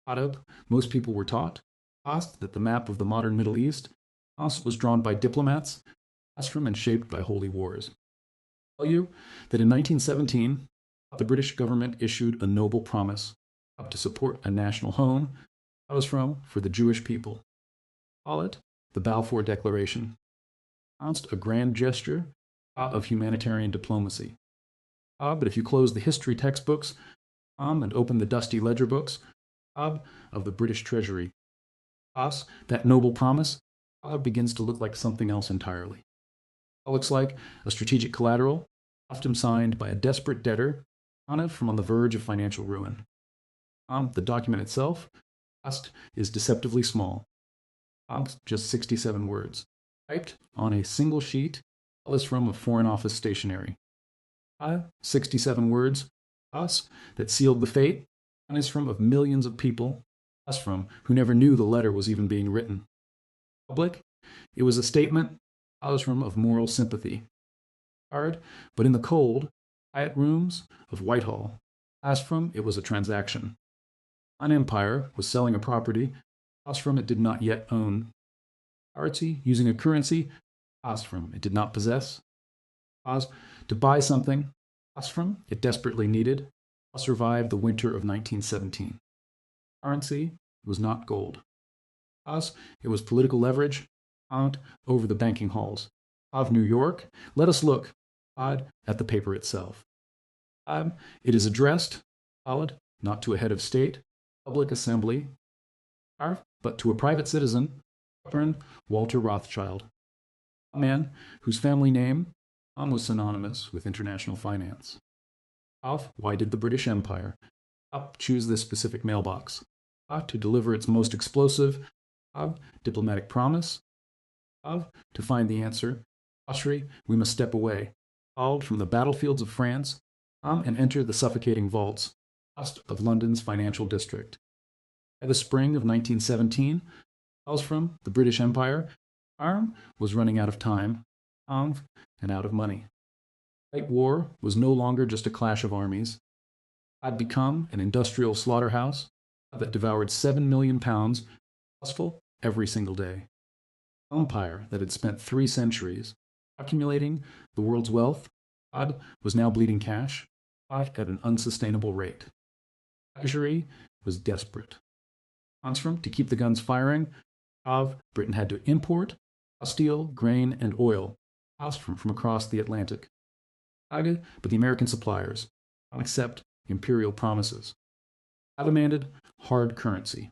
Arab, most people were taught, that the map of the modern Middle East was drawn by diplomats, from and shaped by holy wars. I'll tell you that in 1917, the British government issued a noble promise to support a national home for the Jewish people. Call it the Balfour Declaration. A grand gesture of humanitarian diplomacy. But if you close the history textbooks and open the dusty ledger books of the British Treasury, that noble promise begins to look like something else entirely. It looks like a strategic collateral, often signed by a desperate debtor from on the verge of financial ruin. The document itself is deceptively small, just 67 words, typed on a single sheet from Foreign Office stationery. 67 words that sealed the fate of millions of people who never knew the letter was even being written. Public, it was a statement of moral sympathy. Hard, but in the cold, quiet rooms of Whitehall, it was a transaction. An empire was selling a property it did not yet own. Currency, using a currency it did not possess. To buy something it desperately needed to survive the winter of 1917. Currency was not gold. It was political leverage over the banking halls of New York. Let us look at the paper itself. It is addressed, not to a head of state, public assembly, but to a private citizen, Baron Walter Rothschild, a man whose family name was synonymous with international finance. Why did the British Empire choose this specific mailbox to deliver its most explosive diplomatic promise? To find the answer, we must step away, from the battlefields of France and enter the suffocating vaults of London's financial district. By the spring of 1917, the British Empire was running out of time and out of money. The Great War was no longer just a clash of armies. It had become an industrial slaughterhouse that devoured 7 million pounds every single day. An empire that had spent 3 centuries accumulating the world's wealth was now bleeding cash at an unsustainable rate. Treasury was desperate. To keep the guns firing, Britain had to import steel, grain, and oil from across the Atlantic. But the American suppliers don't accept imperial promises. They demanded hard currency.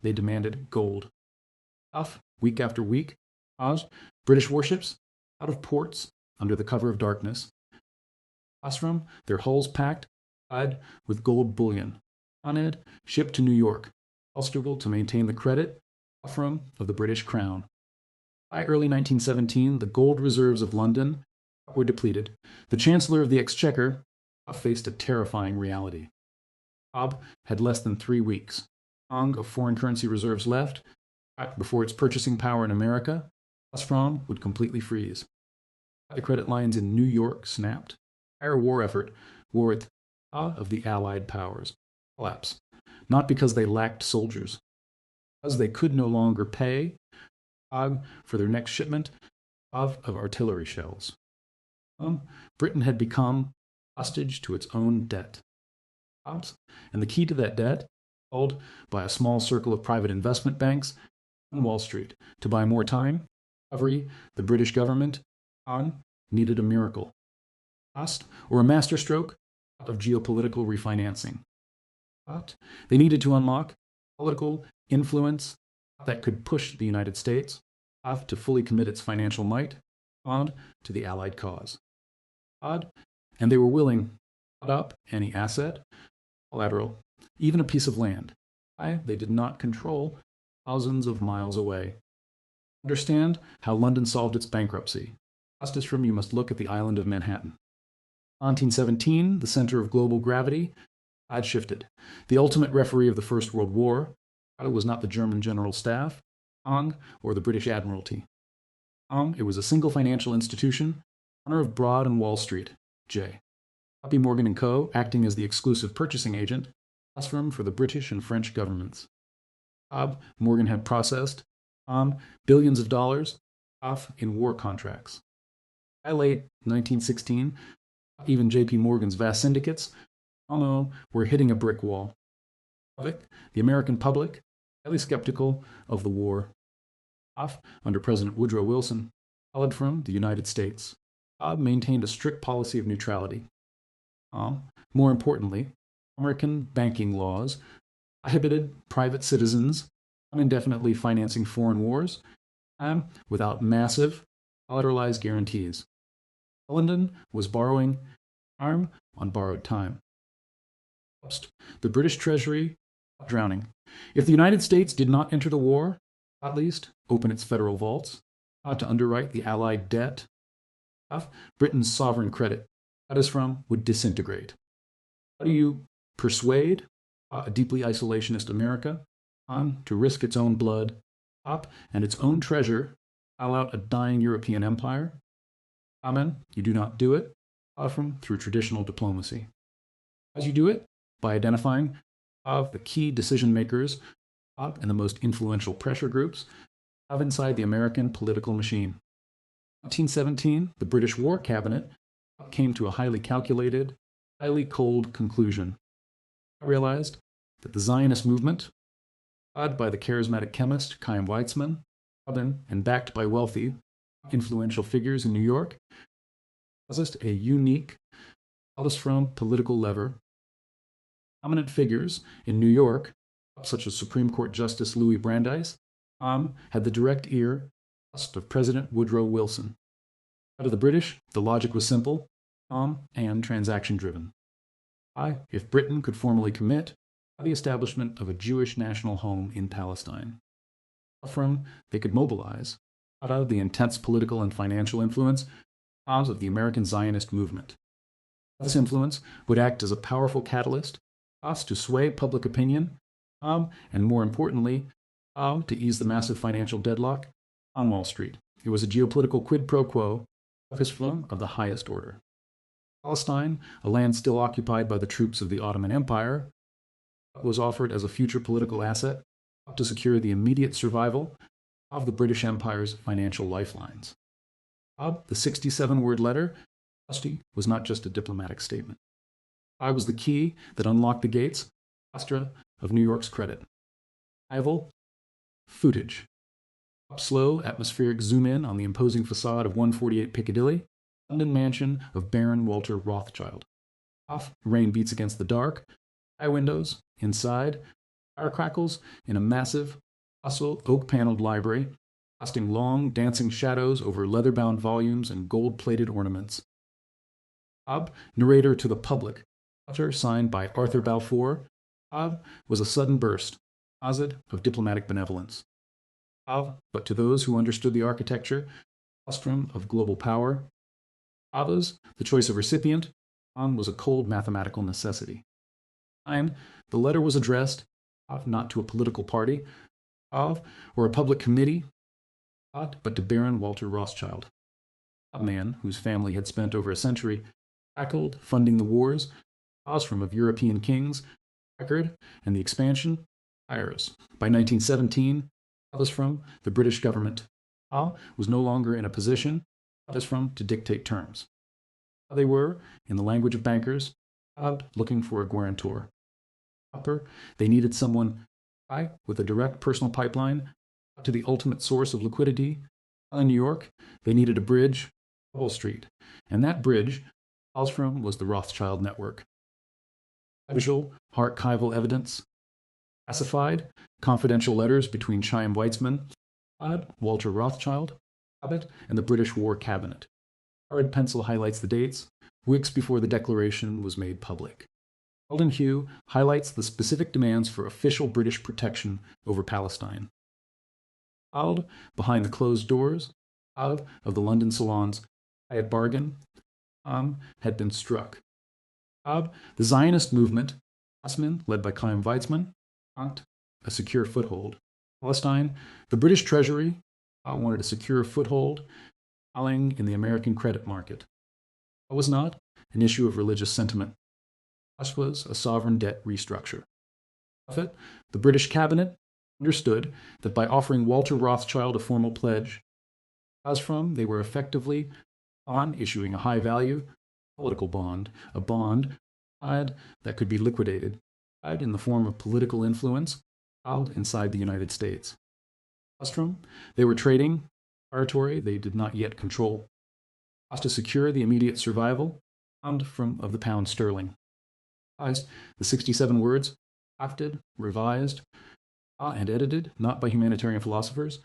They demanded gold. Week after week, British warships out of ports under the cover of darkness, their hulls packed with gold bullion, shipped to New York, struggled to maintain the credit of the British Crown. By early 1917, the gold reserves of London were depleted. The Chancellor of the Exchequer faced a terrifying reality. Cobb had less than 3 weeks of foreign currency reserves left before its purchasing power in America would completely freeze. The credit lines in New York snapped. The entire war effort worried of the Allied powers collapse, not because they lacked soldiers, because they could no longer pay for their next shipment of artillery shells. Britain had become hostage to its own debt. And the key to that debt, held by a small circle of private investment banks on Wall Street, to buy more time, the British government needed a miracle, or a masterstroke of geopolitical refinancing. They needed to unlock political influence that could push the United States to fully commit its financial might to the Allied cause. And they were willing to put up any asset, collateral, even a piece of land. They did not control thousands of miles away. Understand how London solved its bankruptcy. You must look at the island of Manhattan. 1917, the center of global gravity had shifted. The ultimate referee of the First World War was not the German General Staff or the British Admiralty. It was a single financial institution, owner of Broad and Wall Street, J. Morgan & Co., acting as the exclusive purchasing agent, classroom for the British and French governments. Morgan had processed billions of dollars off in war contracts. By late 1916, even J.P. Morgan's vast syndicates were hitting a brick wall. The American public, highly skeptical of the war, under President Woodrow Wilson, followed from the United States, maintained a strict policy of neutrality. More importantly, American banking laws prohibited private citizens indefinitely financing foreign wars without massive collateralized guarantees. London was borrowing on borrowed time. The British Treasury drowning. If the United States did not enter the war, at least open its federal vaults to underwrite the Allied debt, Britain's sovereign credit, would disintegrate. How do you persuade a deeply isolationist America to risk its own blood and its own treasure, out a dying European empire? You do not do it through traditional diplomacy. As you do it, by identifying the key decision makers and the most influential pressure groups inside the American political machine. In 1917, the British War Cabinet came to a highly calculated, highly cold conclusion. I realized that the Zionist movement, led by the charismatic chemist Chaim Weizmann, and backed by wealthy, influential figures in New York, possessed a unique, political lever. Prominent figures in New York, such as Supreme Court Justice Louis Brandeis, had the direct ear of President Woodrow Wilson. Out of the British, the logic was simple, and transaction-driven. If Britain could formally commit the establishment of a Jewish national home in Palestine, they could mobilize out of the intense political and financial influence of the American Zionist movement. This influence would act as a powerful catalyst to sway public opinion, and more importantly, to ease the massive financial deadlock on Wall Street. It was a geopolitical quid pro quo of the highest order. Palestine, a land still occupied by the troops of the Ottoman Empire, was offered as a future political asset to secure the immediate survival of the British Empire's financial lifelines. The 67-word letter was not just a diplomatic statement. It was the key that unlocked the gates of New York's credit. Arrival, footage. Slow, atmospheric zoom in on the imposing facade of 148 Piccadilly, London mansion of Baron Walter Rothschild. Rain beats against the dark, high windows, inside, fire crackles in a massive, oak-paneled library, casting long, dancing shadows over leather-bound volumes and gold-plated ornaments. Narrator to the public, signed by Arthur Balfour, was a sudden burst, of diplomatic benevolence. But to those who understood the architecture, of global power, the choice of recipient, was a cold mathematical necessity. The letter was addressed not to a political party or a public committee, but to Baron Walter Rothschild, a man whose family had spent over a century funding the wars of European kings, record, and the expansion Iris. By 1917, the British government was no longer in a position to dictate terms. They were, in the language of bankers, looking for a guarantor. They needed someone with a direct personal pipeline to the ultimate source of liquidity. In New York, they needed a bridge to Wall Street, and that bridge was the Rothschild network. Visual, archival evidence, classified, confidential letters between Chaim Weizmann, Walter Rothschild, and the British War Cabinet. Red pencil highlights the dates, weeks before the declaration was made public. Golden hue highlights the specific demands for official British protection over Palestine. Behind the closed doors of the London salons, a bargain had been struck. The Zionist movement, led by Chaim Weizmann, a secure foothold. Palestine, the British Treasury wanted a secure foothold in the American credit market. It was not an issue of religious sentiment. This was a sovereign debt restructure. It, the British cabinet understood that by offering Walter Rothschild a formal pledge, as from they were effectively on issuing a high value political bond, a bond that could be liquidated in the form of political influence held inside the United States. Ostrom, they were trading territory they did not yet control, to secure the immediate survival of the pound sterling. The 67 words, drafted, revised, and edited, not by humanitarian philosophers,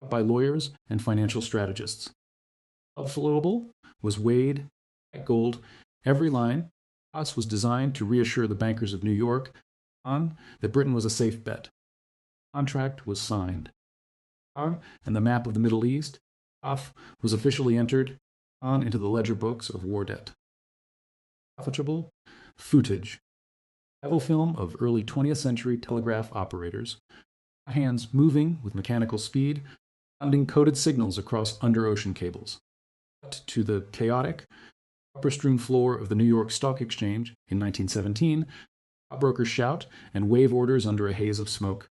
but by lawyers and financial strategists. Flowable was weighed at gold. Every line was designed to reassure the bankers of New York that Britain was a safe bet. The contract was signed. And the map of the Middle East was officially entered into the ledger books of war debt. Profitable footage. Film of early 20th century telegraph operators, hands moving with mechanical speed, sending coded signals across under-ocean cables. To the chaotic, upper-strewn floor of the New York Stock Exchange in 1917, brokers shout and wave orders under a haze of smoke.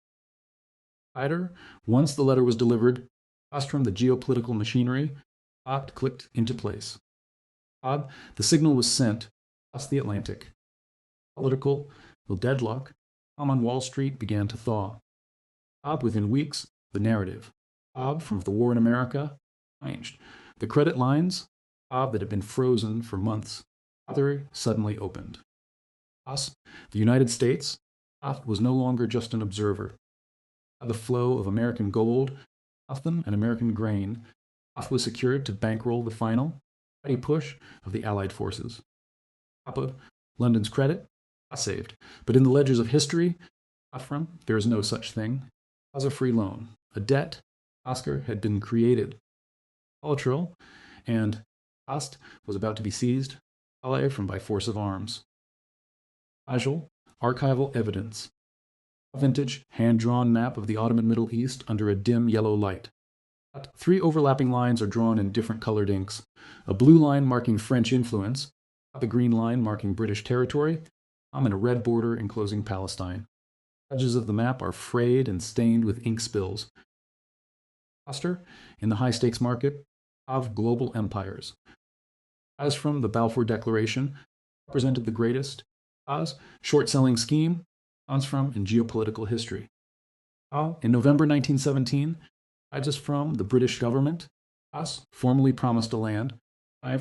Once the letter was delivered, from the geopolitical machinery, clicked into place. The signal was sent across the Atlantic. Political deadlock on Wall Street began to thaw. Within weeks, the narrative from the war in America changed. The credit lines that had been frozen for months suddenly opened. The United States was no longer just an observer. The flow of American gold and American grain was secured to bankroll the final push of the Allied forces. London's credit saved, but in the ledgers of history, there is no such thing as a free loan. A debt had been created. Collateral and was about to be seized by force of arms. Archival evidence. A vintage, hand-drawn map of the Ottoman Middle East under a dim yellow light. 3 overlapping lines are drawn in different colored inks. A blue line marking French influence, the green line marking British territory, and a red border enclosing Palestine. Edges of the map are frayed and stained with ink spills. In the high-stakes market of global empires. As from the Balfour Declaration, represented the greatest short-selling scheme in geopolitical history. In November 1917, from the British government, formally promised a land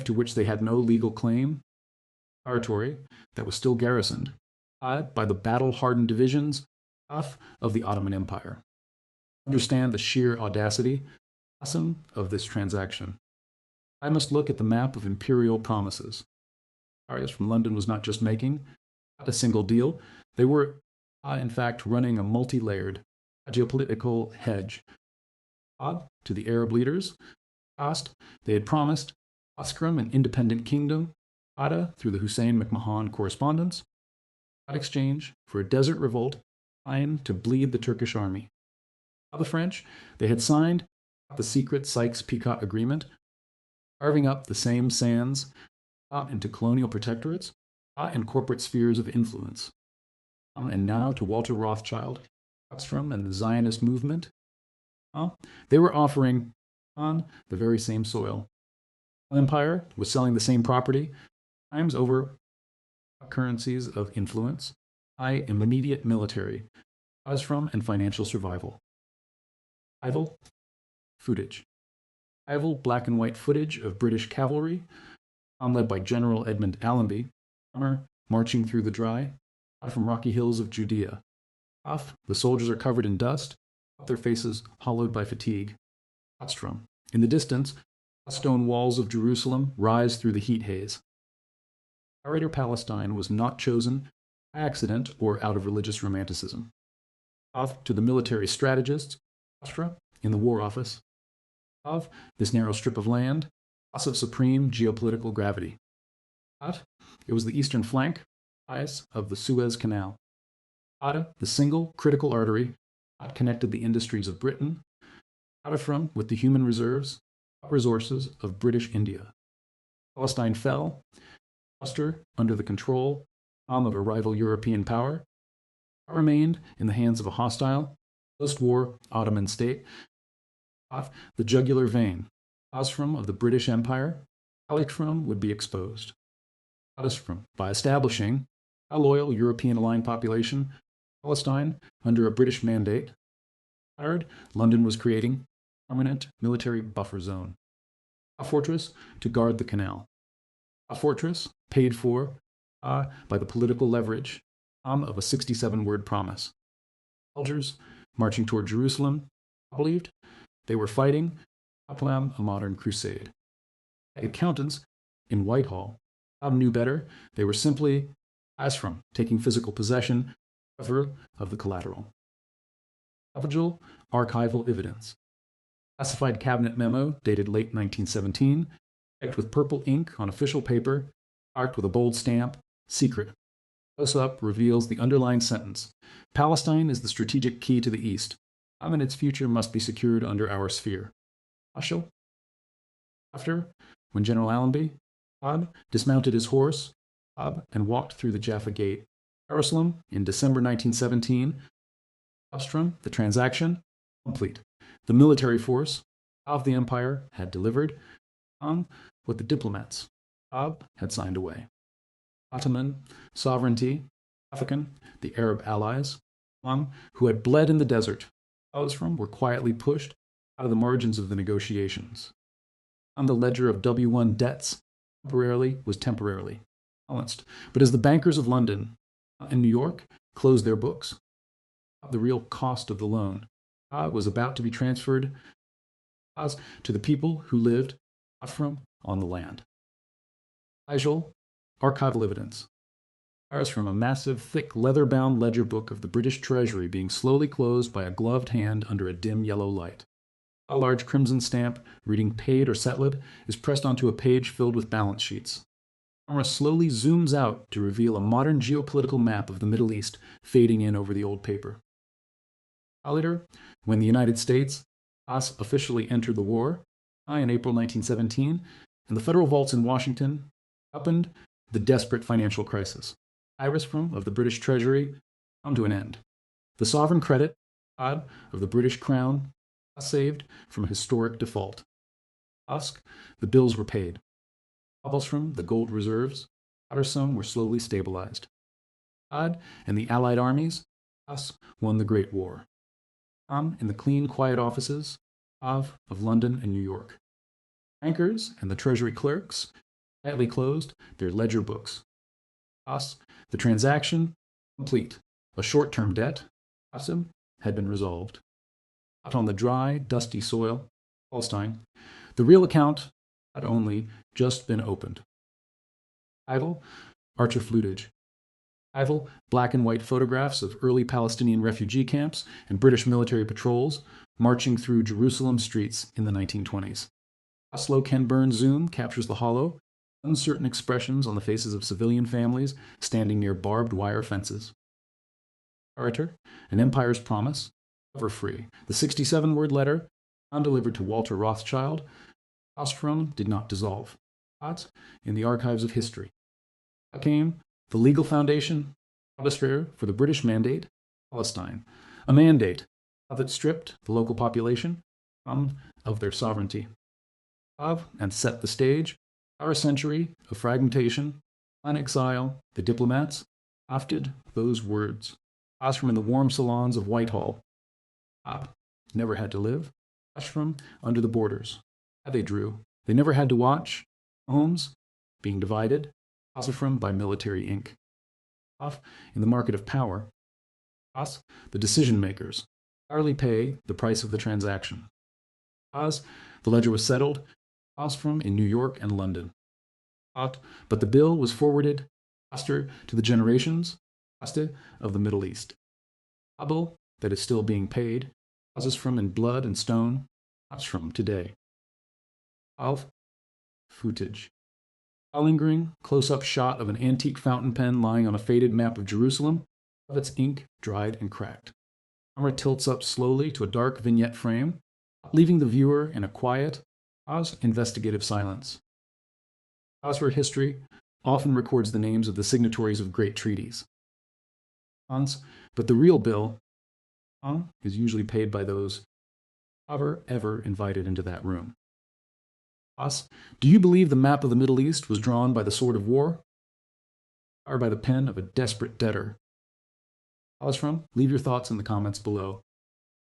to which they had no legal claim, territory that was still garrisoned by the battle-hardened divisions of the Ottoman Empire. Understand the sheer audacity of this transaction. I must look at the map of imperial promises. Arias from London was not just making a single deal. They were, in fact, running a multi-layered geopolitical hedge. To the Arab leaders, they had promised Oscrum an independent kingdom through the Hussein McMahon correspondence, exchange for a desert revolt to bleed the Turkish army. The French, they had signed the secret Sykes-Picot Agreement, carving up the same sands into colonial protectorates and corporate spheres of influence. And now to Walter Rothschild, and the Zionist movement, they were offering on the very same soil. The empire was selling the same property, times over currencies of influence, immediate military, and financial survival. Footage. Black and white footage of British cavalry, led by General Edmund Allenby, marching through the dry, from rocky hills of Judea. The soldiers are covered in dust, their faces hollowed by fatigue. In the distance, stone walls of Jerusalem rise through the heat haze. Greater Palestine was not chosen by accident or out of religious romanticism. To the military strategists, in the War Office, of this narrow strip of land, of supreme geopolitical gravity. It was the eastern flank of the Suez Canal. The single critical artery connected the industries of Britain with the human resources of British India. Palestine fell, under the control of a rival European power, remained in the hands of a hostile, post-war Ottoman state. The jugular vein, Osram of the British Empire, Palestine would be exposed. By establishing a loyal European-aligned population, Palestine under a British mandate, London was creating a permanent military buffer zone, a fortress to guard the canal, a fortress paid for by the political leverage of a 67-word promise. Soldiers marching toward Jerusalem believed they were fighting a modern crusade. Accountants in Whitehall knew better. They were simply taking physical possession of the collateral. Salvageable archival evidence. Classified cabinet memo dated late 1917, typed with purple ink on official paper, marked with a bold stamp, secret. Close-up reveals the underlined sentence: Palestine is the strategic key to the East, and its future must be secured under our sphere. After, when General Allenby dismounted his horse and walked through the Jaffa Gate, Jerusalem, in December 1917, the transaction complete. The military force of the empire had delivered on what the diplomats had signed away. Ottoman sovereignty, African, the Arab allies, who had bled in the desert, were quietly pushed out of the margins of the negotiations. On the ledger of W1 debts, was temporarily balanced. But as the bankers of London and New York closed their books, the real cost of the loan was about to be transferred to the people who lived on the land. Archival evidence. From a massive, thick, leather-bound ledger book of the British Treasury being slowly closed by a gloved hand under a dim yellow light. A large crimson stamp, reading paid or settled, is pressed onto a page filled with balance sheets. The camera slowly zooms out to reveal a modern geopolitical map of the Middle East fading in over the old paper. Later, when the United States officially entered the war in April 1917, and the federal vaults in Washington opened the desperate financial crisis. Of the British Treasury come to an end. The sovereign credit of the British Crown saved from a historic default. The bills were paid. The gold reserves were slowly stabilized. And the Allied armies won the Great War. In the clean, quiet offices of London and New York, bankers and the Treasury clerks quietly closed their ledger books. The transaction complete. A short-term debt had been resolved. Out on the dry, dusty soil, Palestine, the real account had only just been opened. Idle, Archer flutage. Idle, black and white photographs of early Palestinian refugee camps and British military patrols marching through Jerusalem streets in the 1920s. A slow Ken Burns zoom captures the hollow, uncertain expressions on the faces of civilian families standing near barbed wire fences. Orator, An Empire's Promise, cover free. The 67-word letter, undelivered to Walter Rothschild, Ostrom did not dissolve. In the archives of history. Came the legal foundation for the British Mandate, Palestine, a mandate that stripped the local population of their sovereignty, and set the stage for a century of fragmentation and exile. The diplomats opted those words. Ostrom in the warm salons of Whitehall. Never had to live. Ostrom under the borders. They drew. They never had to watch homes being divided. Ostrom by military ink. In the market of power. The decision makers hourly pay the price of the transaction. The ledger was settled. Ostrom in New York and London. But the bill was forwarded to the generations of the Middle East. A bill that is still being paid, from in blood and stone, from today. Footage. A lingering, close-up shot of an antique fountain pen lying on a faded map of Jerusalem, of its ink dried and cracked. The camera tilts up slowly to a dark vignette frame, leaving the viewer in a quiet, investigative silence. Where history often records the names of the signatories of great treaties. But But the real bill is usually paid by those ever invited into that room. Haas, do you believe the map of the Middle East was drawn by the sword of war or by the pen of a desperate debtor? Leave your thoughts in the comments below.